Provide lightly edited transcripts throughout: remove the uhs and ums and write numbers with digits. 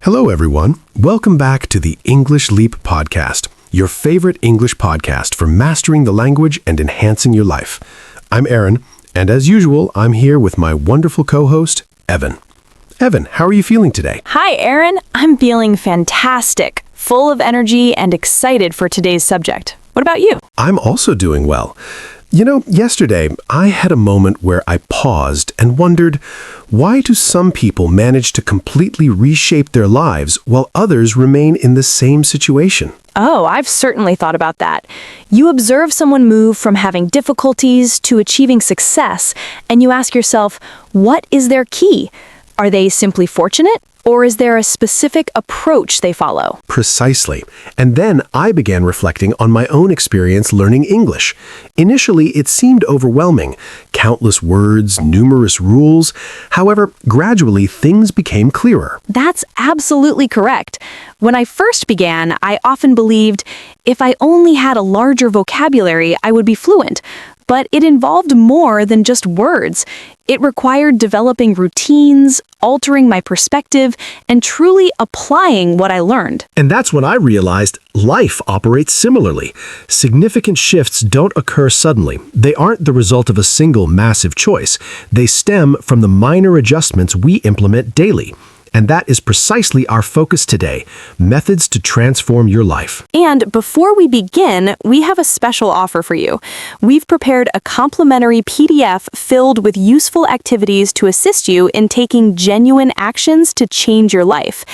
Hello, everyone. Welcome back to the English Leap podcast, your favorite English podcast for mastering the language and enhancing your life. I'm Aaron, and as usual, I'm here with my wonderful co-host, Evan. Evan, how are you feeling today? Hi, Aaron. I'm feeling fantastic, full of energy and excited for today's subject. What about you? I'm also doing well. You know, yesterday, I had a moment where I paused and wondered, why do some people manage to completely reshape their lives while others remain in the same situation? Oh, I've certainly thought about that. You observe someone move from having difficulties to achieving success, and you ask yourself, what is their key? Are they simply fortunate? Or is there a specific approach they follow? Precisely. And then I began reflecting on my own experience learning English. Initially, it seemed overwhelming. Countless words, numerous rules. However, gradually things became clearer. That's absolutely correct. When I first began, I often believed if I only had a larger vocabulary, I would be fluent. But it involved more than just words. It required developing routines, altering my perspective, and truly applying what I learned. And that's when I realized life operates similarly. Significant shifts don't occur suddenly. They aren't the result of a single massive choice. They stem from the minor adjustments we implement daily. And that is precisely our focus today, methods to transform your life. And before we begin, we have a special offer for you. We've prepared a complimentary PDF filled with useful activities to assist you in taking genuine actions to change your life.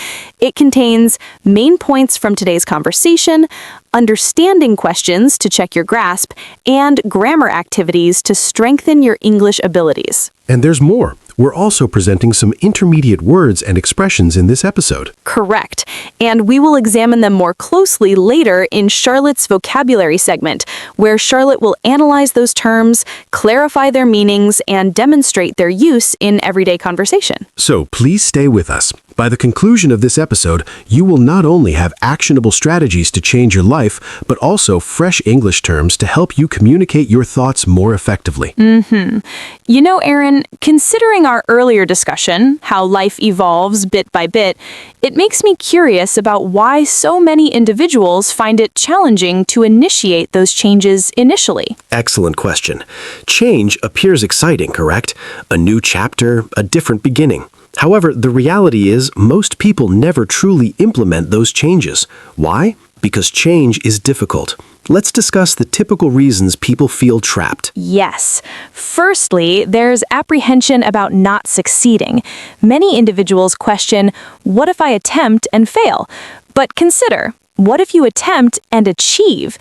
It contains main points from today's conversation, understanding questions to check your grasp, and grammar activities to strengthen your English abilities. And there's more. We're also presenting some intermediate words and expressions in this episode. Correct. And we will examine them more closely later in Charlotte's vocabulary segment, where Charlotte will analyze those terms, clarify their meanings, and demonstrate their use in everyday conversation. So please stay with us. By the conclusion of this episode, you will not only have actionable strategies to change your life, but also fresh English terms to help you communicate your thoughts more effectively. You know, Aaron, considering our earlier discussion, how life evolves bit by bit, it makes me curious about why so many individuals find it challenging to initiate those changes initially. Excellent question. Change appears exciting, correct? A new chapter, a different beginning. However, the reality is most people never truly implement those changes. Why? Because change is difficult. Let's discuss the typical reasons people feel trapped. Yes. Firstly, there's apprehension about not succeeding. Many individuals question, what if I attempt and fail? But consider, what if you attempt and achieve?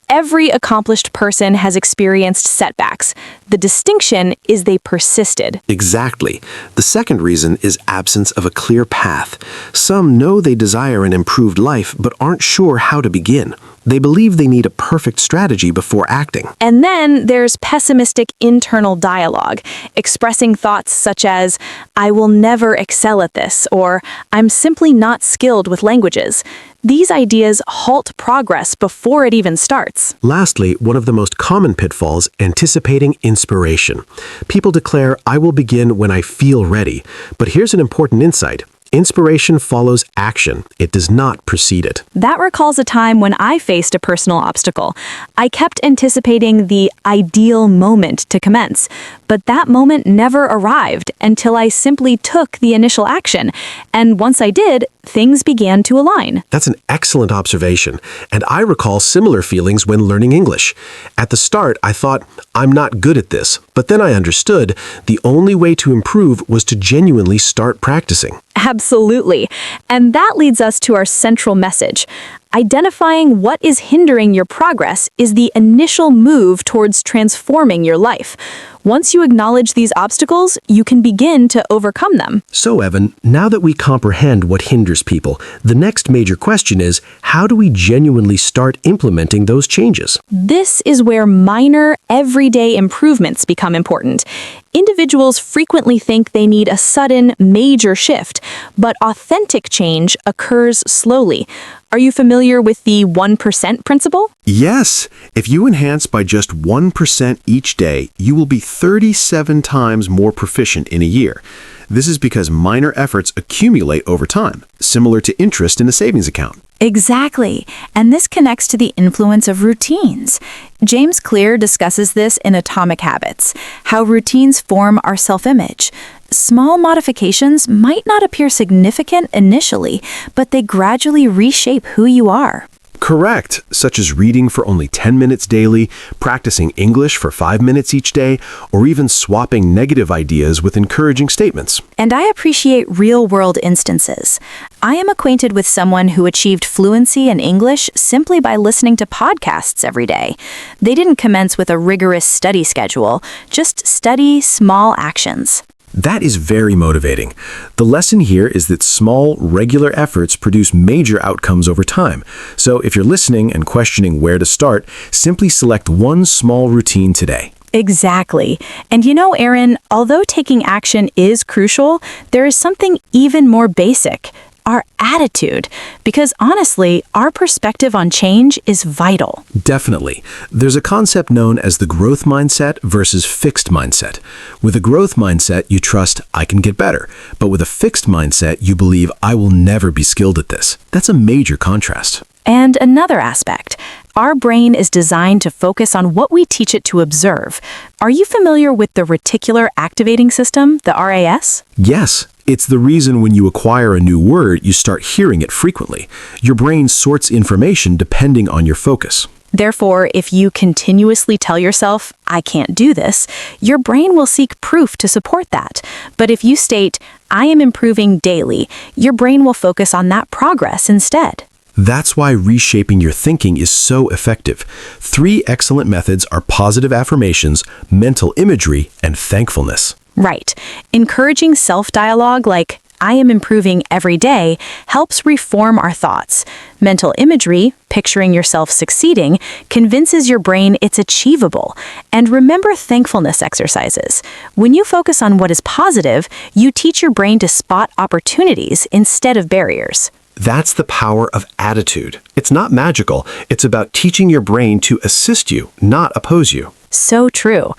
Every accomplished person has experienced setbacks. The distinction is they persisted. Exactly. The second reason is absence of a clear path. Some know they desire an improved life, but aren't sure how to begin. They believe they need a perfect strategy before acting. And then there's pessimistic internal dialogue, expressing thoughts such as, I will never excel at this, or I'm simply not skilled with languages. These ideas halt progress before it even starts. Lastly, one of the most common pitfalls, anticipating inspiration. People declare, I will begin when I feel ready. But here's an important insight. Inspiration follows action. It does not precede it. That recalls a time when I faced a personal obstacle. I kept anticipating the ideal moment to commence, but that moment never arrived until I simply took the initial action. And once I did, things began to align. That's an excellent observation, and I recall similar feelings when learning English. At the start, I thought, I'm not good at this, but then I understood the only way to improve was to genuinely start practicing. Absolutely. And that leads us to our central message. Identifying what is hindering your progress is the initial move towards transforming your life. Once you acknowledge these obstacles, you can begin to overcome them. So, Evan, now that we comprehend what hinders people, the next major question is, how do we genuinely start implementing those changes? This is where minor, everyday improvements become important. Individuals frequently think they need a sudden, major shift, but authentic change occurs slowly. Are you familiar with the 1% principle? Yes, if you enhance by just 1% each day, you will be 37 times more proficient in a year. This is because minor efforts accumulate over time, similar to interest in a savings account. Exactly. And this connects to the influence of routines. James Clear discusses this in Atomic Habits, how routines form our self-image. Small modifications might not appear significant initially, but they gradually reshape who you are. Correct, such as reading for only 10 minutes daily, practicing English for 5 minutes each day, or even swapping negative ideas with encouraging statements. And I appreciate real-world instances. I am acquainted with someone who achieved fluency in English simply by listening to podcasts every day. They didn't commence with a rigorous study schedule, just study small actions. That is very motivating. The lesson here is that small, regular efforts produce major outcomes over time. So if you're listening and questioning where to start, simply select one small routine today. Exactly. And you know, Aaron, although taking action is crucial, there is something even more basic. Our attitude, because honestly, our perspective on change is vital. Definitely. There's a concept known as the growth mindset versus fixed mindset. With a growth mindset, you trust, I can get better. But with a fixed mindset, you believe, I will never be skilled at this. That's a major contrast. And another aspect, our brain is designed to focus on what we teach it to observe. Are you familiar with the reticular activating system, the RAS? Yes. It's the reason when you acquire a new word, you start hearing it frequently. Your brain sorts information depending on your focus. Therefore, if you continuously tell yourself, I can't do this, your brain will seek proof to support that. But if you state, I am improving daily, your brain will focus on that progress instead. That's why reshaping your thinking is so effective. 3 excellent methods are positive affirmations, mental imagery, and thankfulness. Right. Encouraging self-dialogue like, I am improving every day, helps reform our thoughts. Mental imagery, picturing yourself succeeding, convinces your brain it's achievable. And remember thankfulness exercises. When you focus on what is positive, you teach your brain to spot opportunities instead of barriers. That's the power of attitude. It's not magical. It's about teaching your brain to assist you, not oppose you. So true.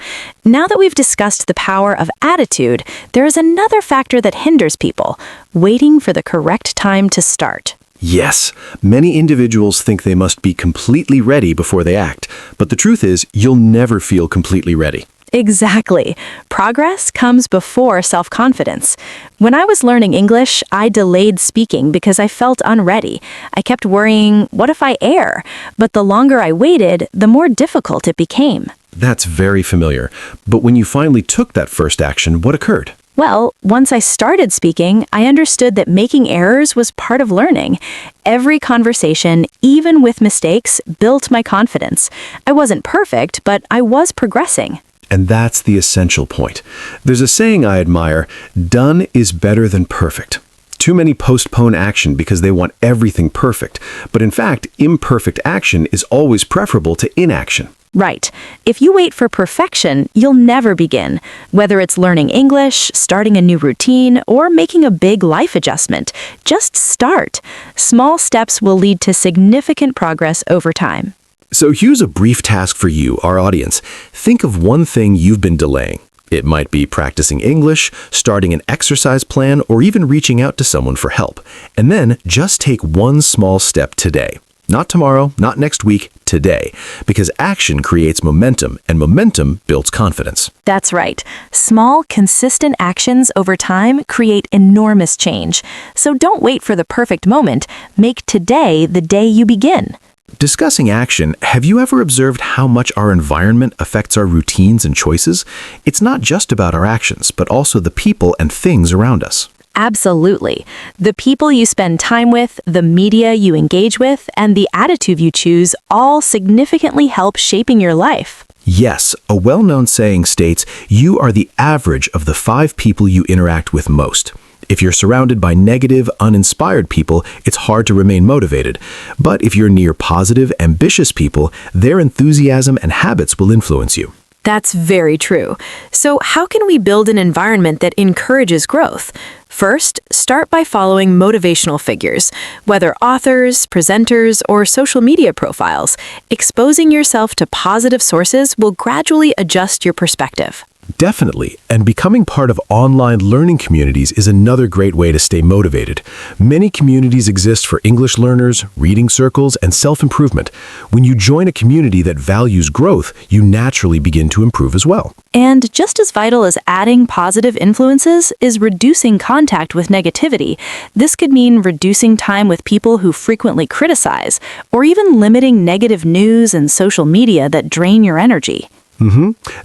Now that we've discussed the power of attitude, there is another factor that hinders people, waiting for the correct time to start. Yes, many individuals think they must be completely ready before they act, but the truth is, you'll never feel completely ready. Exactly. Progress comes before self-confidence. When I was learning English, I delayed speaking because I felt unready. I kept worrying, what if I err? But the longer I waited, the more difficult it became. That's very familiar. But when you finally took that first action, what occurred? Well, once I started speaking, I understood that making errors was part of learning. Every conversation, even with mistakes, built my confidence. I wasn't perfect, but I was progressing. And that's the essential point. There's a saying I admire, done is better than perfect. Too many postpone action because they want everything perfect. But in fact, imperfect action is always preferable to inaction. Right. If you wait for perfection, you'll never begin. Whether it's learning English, starting a new routine, or making a big life adjustment, just start. Small steps will lead to significant progress over time. So here's a brief task for you, our audience. Think of one thing you've been delaying. It might be practicing English, starting an exercise plan, or even reaching out to someone for help. And then just take one small step today. Not tomorrow, not next week, today. Because action creates momentum, and momentum builds confidence. That's right. Small, consistent actions over time create enormous change. So don't wait for the perfect moment. Make today the day you begin. Discussing action, have you ever observed how much our environment affects our routines and choices? It's not just about our actions, but also the people and things around us. Absolutely. The people you spend time with, the media you engage with, and the attitude you choose all significantly help shaping your life. Yes, a well-known saying states, you are the average of the 5 people you interact with most. If you're surrounded by negative, uninspired people, it's hard to remain motivated. But if you're near positive, ambitious people, their enthusiasm and habits will influence you. That's very true. So how can we build an environment that encourages growth? First, start by following motivational figures, whether authors, presenters, or social media profiles. Exposing yourself to positive sources will gradually adjust your perspective. Definitely, and becoming part of online learning communities is another great way to stay motivated. Many communities exist for English learners, reading circles, and self-improvement. When you join a community that values growth, you naturally begin to improve as well. And just as vital as adding positive influences is reducing contact with negativity. This could mean reducing time with people who frequently criticize, or even limiting negative news and social media that drain your energy.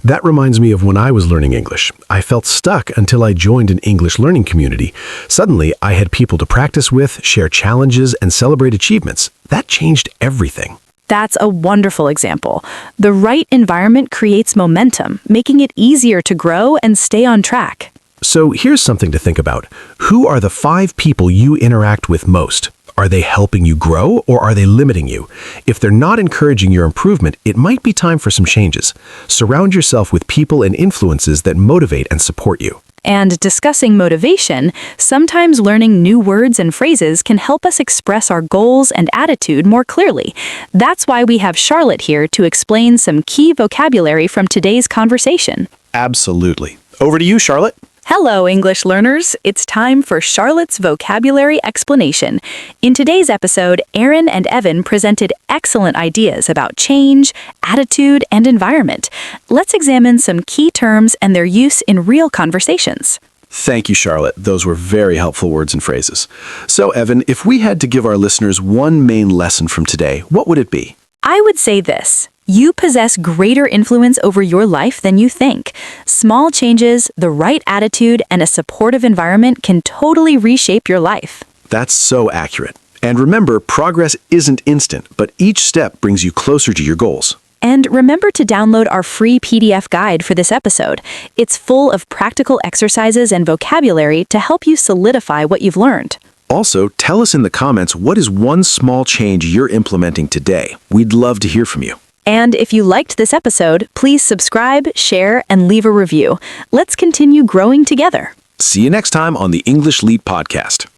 That reminds me of when I was learning English. I felt stuck until I joined an English learning community. Suddenly, I had people to practice with, share challenges, and celebrate achievements. That changed everything. That's a wonderful example. The right environment creates momentum, making it easier to grow and stay on track. So here's something to think about. Who are the 5 people you interact with most? Are they helping you grow or are they limiting you? If they're not encouraging your improvement, it might be time for some changes. Surround yourself with people and influences that motivate and support you. And discussing motivation, sometimes learning new words and phrases can help us express our goals and attitude more clearly. That's why we have Charlotte here to explain some key vocabulary from today's conversation. Absolutely. Over to you, Charlotte. Hello, English learners. It's time for Charlotte's vocabulary explanation. In today's episode, Aaron and Evan presented excellent ideas about change, attitude, and environment. Let's examine some key terms and their use in real conversations. Thank you, Charlotte. Those were very helpful words and phrases. So, Evan, if we had to give our listeners one main lesson from today, what would it be? I would say this. You possess greater influence over your life than you think. Small changes, the right attitude, and a supportive environment can totally reshape your life. That's so accurate. And remember, progress isn't instant, but each step brings you closer to your goals. And remember to download our free PDF guide for this episode. It's full of practical exercises and vocabulary to help you solidify what you've learned. Also, tell us in the comments what is one small change you're implementing today. We'd love to hear from you. And if you liked this episode, please subscribe, share, and leave a review. Let's continue growing together. See you next time on the English Lead Podcast.